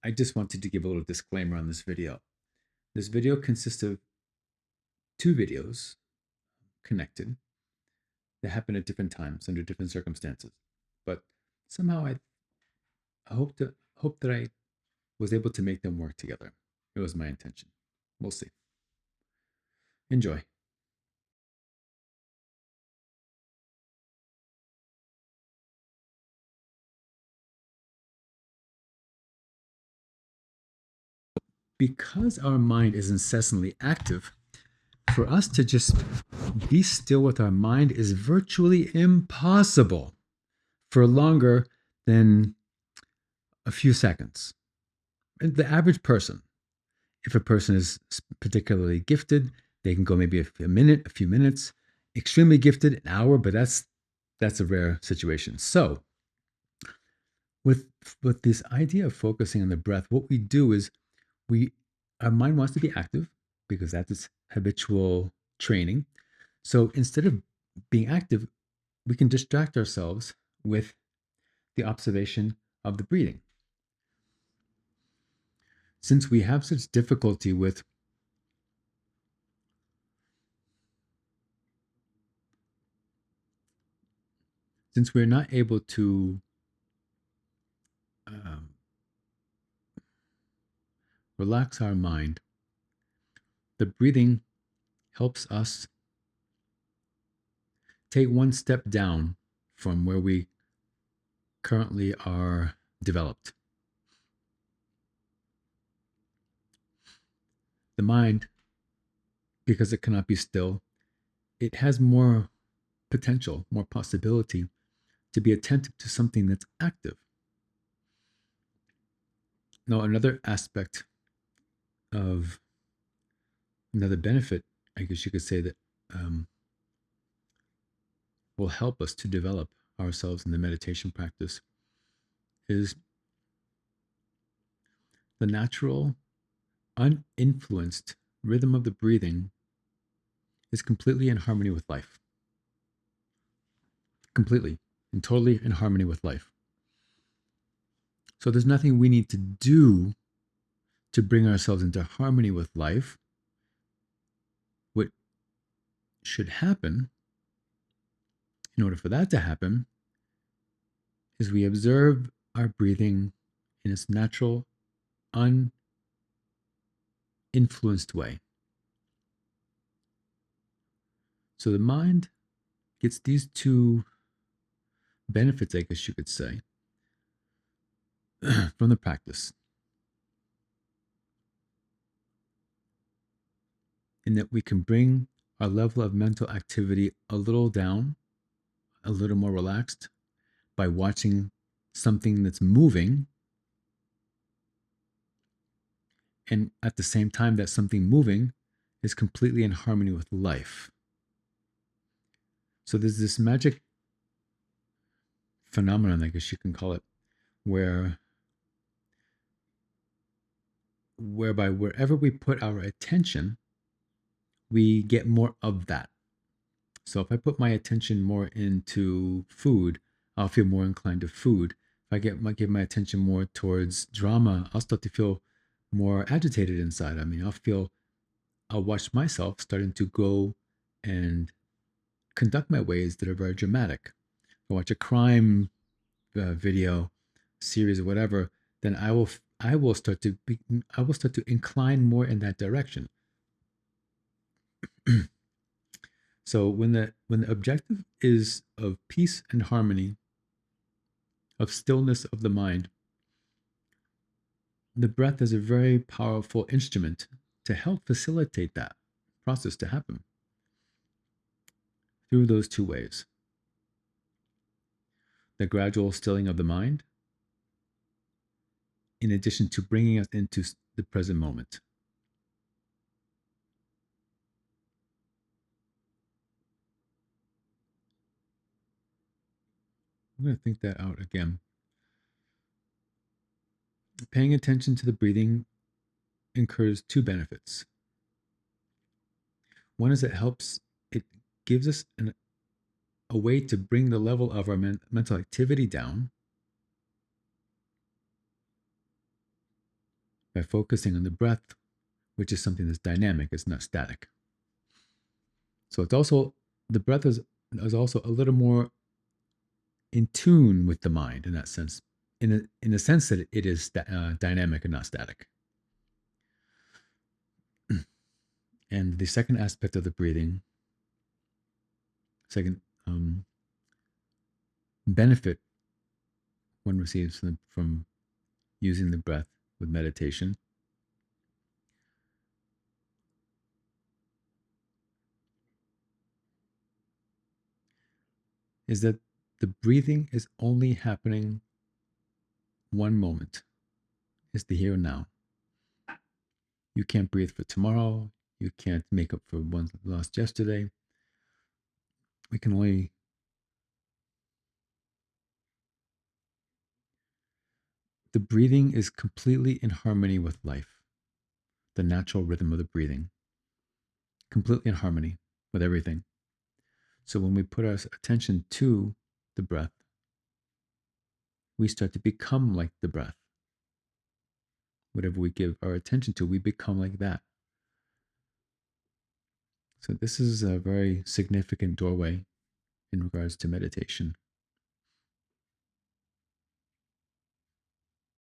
I just wanted to give a little disclaimer on this video. This video consists of two videos connected that happen at different times under different circumstances. But somehow I hope that I was able to make them work together. It was my intention. We'll see. Enjoy. Because our mind is incessantly active, for us to just be still with our mind is virtually impossible for longer than a few seconds. The average person, if a person is particularly gifted, they can go maybe a minute, a few minutes. Extremely gifted, an hour, but that's a rare situation. So, with this idea of focusing on the breath, what we do is we our mind wants to be active because that's its habitual training. So instead of being active, we can distract ourselves with the observation of the breathing. Since we have such difficulty with since we're not able to um, relax our mind, the breathing helps us take one step down from where we currently are developed. The mind, because it cannot be still, it has more potential, more possibility to be attentive to something that's active. Now, another aspect of another benefit, I guess you could say, that um, will help us to develop ourselves in the meditation practice is the natural, uninfluenced rhythm of the breathing is completely in harmony with life. Completely and totally in harmony with life. So there's nothing we need to do to bring ourselves into harmony with life. What should happen in order for that to happen is we observe our breathing in its natural, uninfluenced way. So the mind gets these two benefits, I guess you could say, from the practice. In that we can bring our level of mental activity a little down, a little more relaxed by watching something that's moving. And at the same time, that something moving is completely in harmony with life. So there's this magic phenomenon, I guess you can call it, whereby wherever we put our attention, we get more of that. So if I put my attention more into food, I'll feel more inclined to food. If I give my attention more towards drama, I'll start to feel more agitated inside. I mean, I'll watch myself starting to go and conduct my ways that are very dramatic. If I watch a crime video, series, or whatever, then I will start to incline more in that direction. So when the objective is of peace and harmony, of stillness of the mind, the breath is a very powerful instrument to help facilitate that process to happen through those two ways. The gradual stilling of the mind, in addition to bringing us into the present moment. I'm going to think that out again. Paying attention to the breathing incurs two benefits. One is it gives us a way to bring the level of our mental activity down. by focusing on the breath, which is something that's dynamic, it's not static. So it's also, the breath is also a little more in tune with the mind in that sense, in the sense that it is dynamic and not static. And the second aspect of the breathing, second benefit one receives from using the breath with meditation, is that the breathing is only happening one moment, is the here and now. You can't breathe for tomorrow. You can't make up for one lost yesterday. We can only, the breathing is completely in harmony with life, the natural rhythm of the breathing, completely in harmony with everything. So when we put our attention to the breath, we start to become like the breath. Whatever we give our attention to, we become like that. So this is a very significant doorway in regards to meditation.